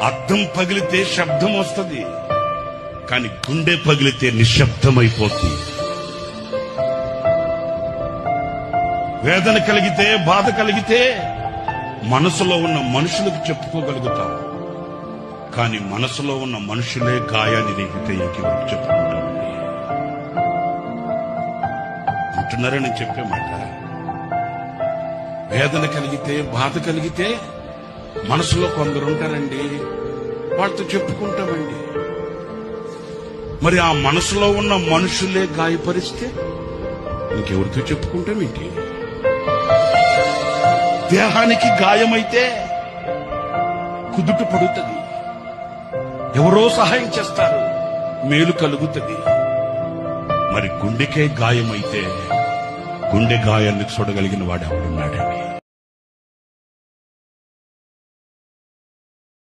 అద్దం పగిలితే శబ్దం వస్తుంది, కానీ గుండె పగిలితే నిశ్శబ్దమైపోతుంది. వేదన కలిగితే, బాధ కలిగితే మనసులో ఉన్న మనుషులకు చెప్పుకోగలుగుతాం, కానీ మనసులో ఉన్న మనుషులే గాయాన్ని రేగితే ఇంకెవరికి చెప్పుకుంటామండి. అంటున్నారా నేను చెప్పే మాట? వేదన కలిగితే, బాధ కలిగితే మనసులో కొందరు ఉంటారండి, వాళ్ళతో చెప్పుకుంటామండి. మరి ఆ మనసులో ఉన్న మనుషులే గాయపరిస్తే ఇంకెవరితో చెప్పుకుంటామేంటి? దేహానికి గాయమైతే కుదుట పడుతుంది, ఎవరో సహాయం చేస్తారు, మేలు కలుగుతుంది. మరి గుండెకే గాయమైతే గుండె గాయాన్ని చూడగలిగిన వాడు ఎవడున్నాడండి?